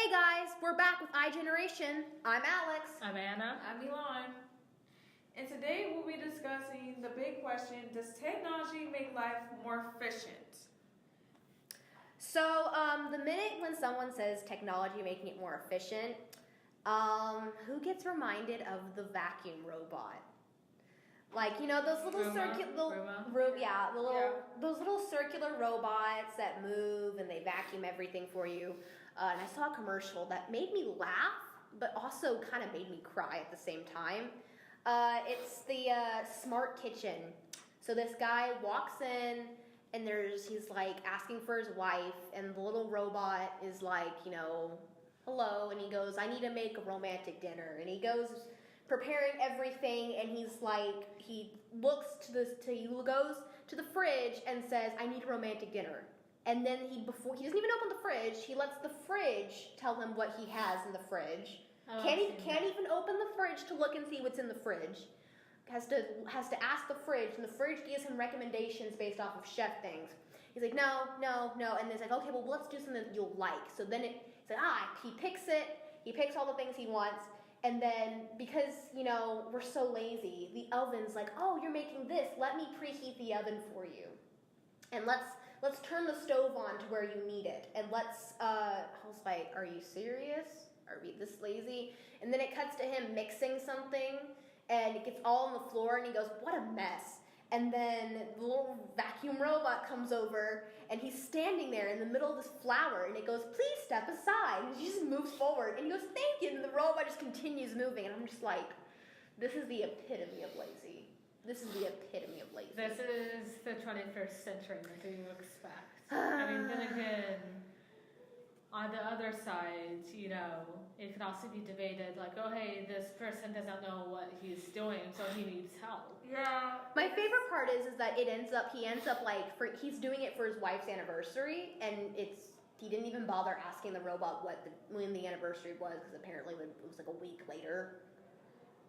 Hey guys, we're back with iGeneration. I'm Alex. I'm Anna. I'm Elon. And today we'll be discussing the big question, does technology make life more efficient? So, the minute when someone says technology making it more efficient, who gets reminded of the vacuum robot? Like, you know, those little those little circular robots that move and they vacuum everything for you. And I saw a commercial that made me laugh, but also kind of made me cry at the same time. It's the Smart Kitchen. So this guy walks in, and he's like asking for his wife, and the little robot is like, you know, hello, and he goes, I need to make a romantic dinner, and he goes preparing everything, and he's like, he goes to the fridge and says, I need a romantic dinner. And then before he doesn't even open the fridge, he lets the fridge tell him what he has in the fridge. Can't even open the fridge to look and see what's in the fridge. Has to ask the fridge, and the fridge gives him recommendations based off of chef things. He's like, no, and it's like, okay, well, let's do something that you'll like. So then it's like, he picks all the things he wants, and then because, you know, we're so lazy, the oven's like, oh, you're making this, let me preheat the oven for you. And let's turn the stove on to where you need it. And I was like, are you serious? Are we this lazy? And then it cuts to him mixing something, and it gets all on the floor, and he goes, what a mess. And then the little vacuum robot comes over, and he's standing there in the middle of this flour, and it goes, please step aside. And he just moves forward, and he goes, thank you. And the robot just continues moving, and I'm just like, this is the epitome of lazy. This is the epitome of lazy. This is the 21st century. What do you expect? I mean, then again, on the other side, you know, it can also be debated like, oh, hey, this person doesn't know what he's doing, so he needs help. Yeah. My favorite part is that he ends up like, he's doing it for his wife's anniversary, and he didn't even bother asking the robot when the anniversary was, because apparently it was like a week later.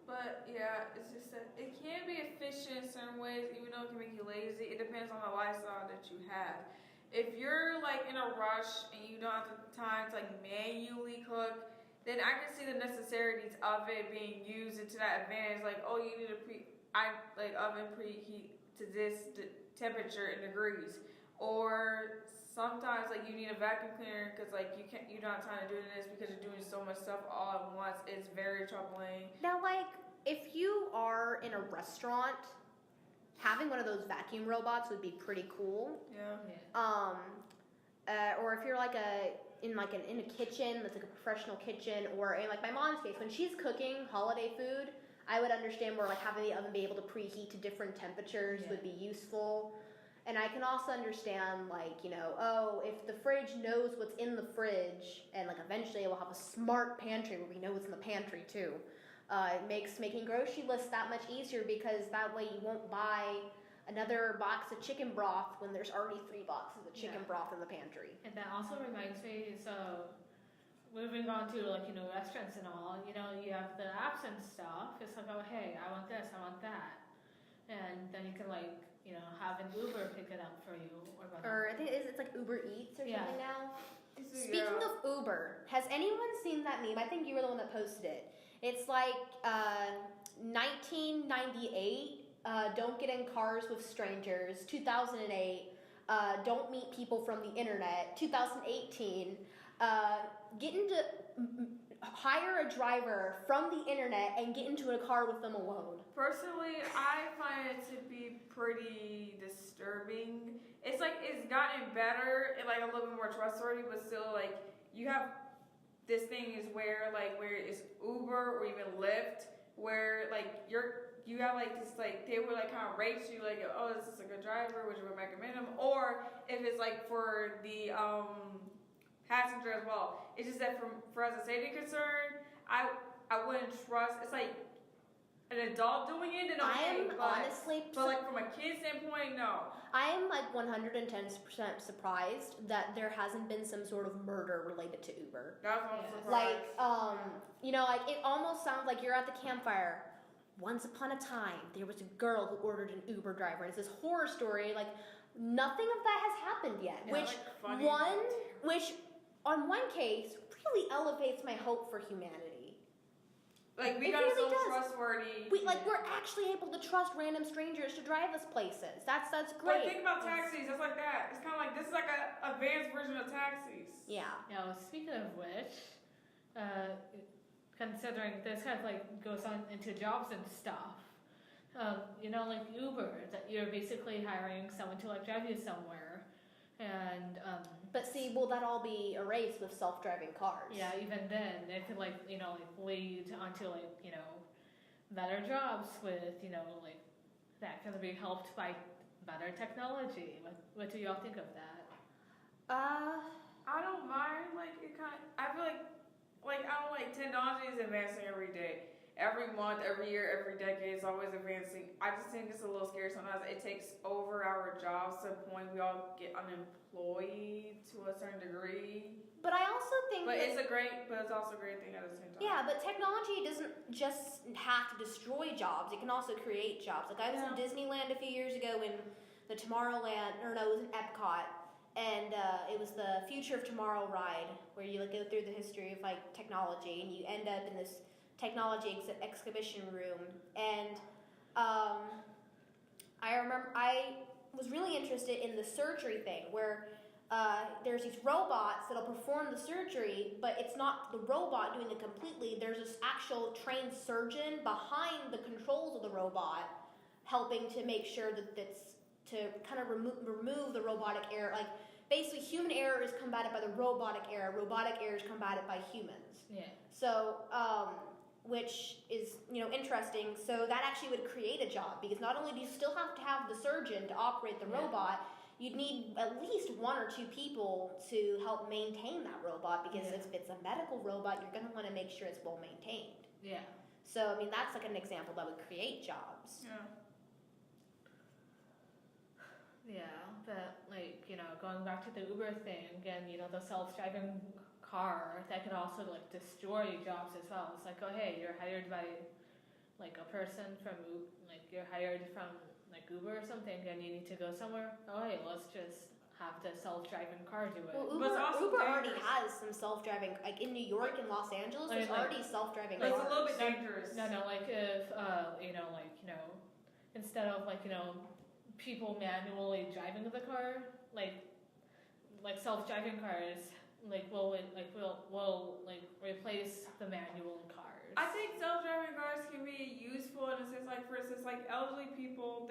But yeah, it's just that it can be efficient in certain ways, even though it can make you lazy. It depends on the lifestyle that you have. If you're like in a rush and you don't have the time to like manually cook, then I can see the necessities of it being used into that advantage. Like, oh, you need a oven preheat to this temperature in degrees, or sometimes like you need a vacuum cleaner because like you don't have time to do this because you're doing so much stuff all at once. It's very troubling. Now, like, if you are in a restaurant, having one of those vacuum robots would be pretty cool. Yeah. Or if you're like in a kitchen that's like a professional kitchen, or in like my mom's case, when she's cooking holiday food, I would understand where like having the oven be able to preheat to different temperatures would be useful. And I can also understand, like, you know, oh, if the fridge knows what's in the fridge, and like eventually it will have a smart pantry where we know what's in the pantry too. It makes making grocery lists that much easier, because that way you won't buy another box of chicken broth when there's already 3 boxes of chicken broth in the pantry. And that also reminds me, so moving on to like, you know, restaurants and all, you know, you have the apps and stuff. It's like, oh, hey, I want this, I want that. And then you can like, you know, have an Uber pick it up for you or whatever. Or I think it's like Uber Eats or something now. Speaking of Uber, has anyone seen that meme? I think you were the one that posted it. It's like 1998, don't get in cars with strangers. 2008, don't meet people from the internet. 2018, hire a driver from the internet and get into a car with them alone. Personally, I find it to be pretty disturbing. It's like it's gotten better and like a little bit more trustworthy, but still like you have this thing is where it's Uber or even Lyft, where like you have like this like they would like kind of rate you like, oh, this is a good driver, would you recommend them? Or if it's like for the passenger as well. It's just that for as a safety concern, I wouldn't trust. It's like an adult doing it, then okay. But like from a kid standpoint, no. I am like 110% surprised that there hasn't been some sort of murder related to Uber. That's what I'm surprised. Like, you know, like it almost sounds like you're at the campfire. Once upon a time, there was a girl who ordered an Uber driver. And it's this horror story. Like, nothing of that has happened yet. Yeah, Which on one case, really elevates my hope for humanity. Like, we It got really so does. trustworthy. We're actually able to trust random strangers to drive us places. That's But great. think about taxis, it's like that. It's kind of like, this is like a advanced version of taxis. Yeah. Now, speaking of which, considering this kind of like goes on into jobs and stuff, you know, like Uber, that you're basically hiring someone to like drive you somewhere, and But see, will that all be erased with self-driving cars? yeah, even then it could like you know like lead onto like you know better jobs with you know like that can be helped by better technology. What do y'all think of that? I don't mind, like, it kind of, I feel like I don't like, technology is advancing every day. Every month, every year, every decade, it's always advancing. I just think it's a little scary sometimes. It takes over our jobs to the point we all get unemployed to a certain degree. But I also think But that, it's also a great thing at the same time. yeah, but technology doesn't just have to destroy jobs. It can also create jobs. Like I was in Disneyland a few years ago in the Tomorrowland, or no, it was in Epcot, and it was the Future of Tomorrow ride where you like go through the history of like technology, and you end up in this technology exhibition room. And I remember I was really interested in the surgery thing where there's these robots that'll perform the surgery, but it's not the robot doing it completely. There's this actual trained surgeon behind the controls of the robot helping to make sure that it's to kind of remove the robotic error. Like basically human error is combated by the robotic error is combated by humans. Yeah. So which is interesting. So that actually would create a job, because not only do you still have to have the surgeon to operate the robot, you'd need at least one or two people to help maintain that robot, because if it's a medical robot, you're going to want to make sure it's well maintained. Yeah. So I mean, that's like an example that would create jobs. Yeah. Yeah, but like, you know, going back to the Uber thing and, you know, the self-driving car, that could also like destroy jobs as well. It's like, oh hey, you're hired by like a person from, like you're hired from like Uber or something and you need to go somewhere. Oh hey, let's just have the self-driving car do it. Well, But it's also Uber already dangerous. has some self-driving, like in New York and Los Angeles, I mean, there's like- already self-driving But cars. it's a little bit dangerous. No, like if, you know, like, you know, instead of like, you know, people manually driving the car, like self-driving cars, like will replace the manual cars. I think self-driving cars can be useful in a sense, like for instance, like elderly people,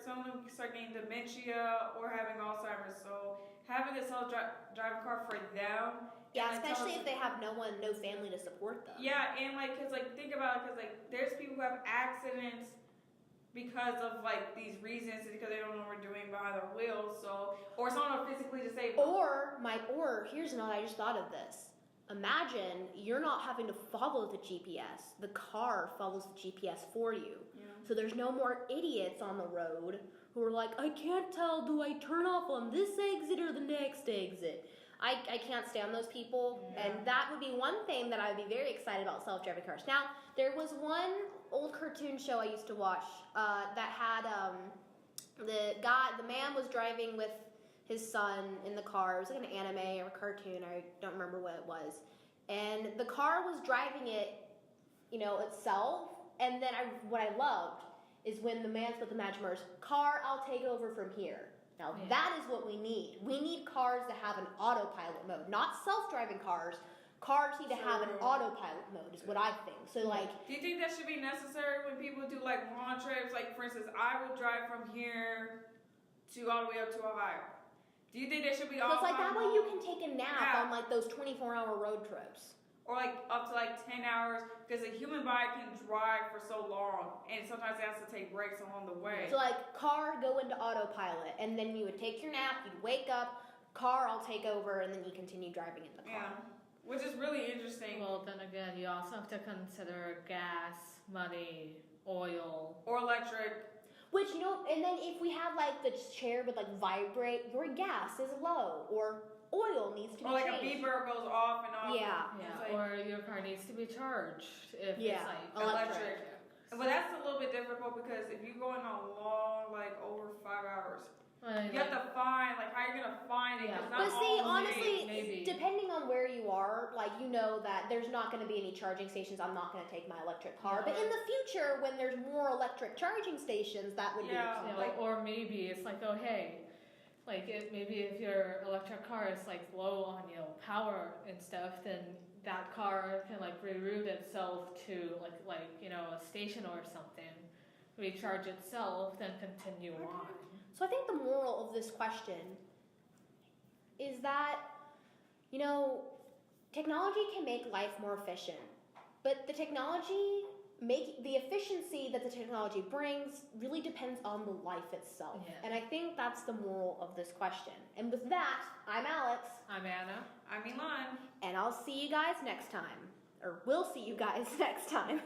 some of them start getting dementia or having Alzheimer's, so having a self-driving car for them. Yeah, and especially if they have no family to support them. Yeah, and like, cause like think about it, cause like there's people who have accidents because of like these reasons, because they don't know what they're doing behind their wheels, so, or someone physically disabled. Or here's another, I just thought of this. Imagine you're not having to follow the GPS. The car follows the GPS for you. Yeah. So there's no more idiots on the road who are like, I can't tell, do I turn off on this exit or the next exit? I can't stand those people, and that would be one thing that I would be very excited about self-driving cars. Now, there was one old cartoon show I used to watch that had the man was driving with his son in the car. It was like an anime or a cartoon, I don't remember what it was. And the car was driving it, itself, and then what I loved is when the man spoke the magic words, "Car, I'll take over from here." Now that is what we need. We need cars that have an autopilot mode, not self-driving cars. Cars need to have an autopilot mode, is what I think. So like, Do you think that should be necessary when people do like long trips? Like for instance, I would drive from here to all the way up to Ohio. Do you think there should be so it's like that way you can autopilot take a nap on like those 24-hour road trips. or like up to like 10 hours? Because a human body can drive for so long, and sometimes it has to take breaks along the way. So like, car, go into autopilot, and then you would take your nap, you'd wake up, car, I'll take over, and then you continue driving in the car. Yeah, which is really interesting. Well, then again, you also have to consider gas, money, oil. Or electric. Which, and then if we have like the chair would like vibrate, your gas is low, or oil needs to be Or like a changed. beeper goes off and off. Yeah. Yeah, It's like- or your car needs to be charged if Yeah, it's like electric. But that's a little bit difficult because if you're going a long, like over 5 hours, You have to find, like, how you're gonna find it. 'Cause Yeah. not But see, all honestly, maybe. depending on where you are, like, you know that there's not going to be any charging stations. I'm not going to take my electric car. Yeah. But in the future, when there's more electric charging stations, that would Yeah. be You know, like- or maybe it's like, oh hey, like maybe if your electric car is like low on power and stuff, then that car can like reroute itself to like a station or something, recharge itself, then continue on. So I think the moral of this question is that, technology can make life more efficient, but the efficiency that the technology brings really depends on the life itself. Yeah. And I think that's the moral of this question. And with that, I'm Alex, I'm Anna. I mean, Lon. and I'll see you guys next time. Or we'll see you guys next time.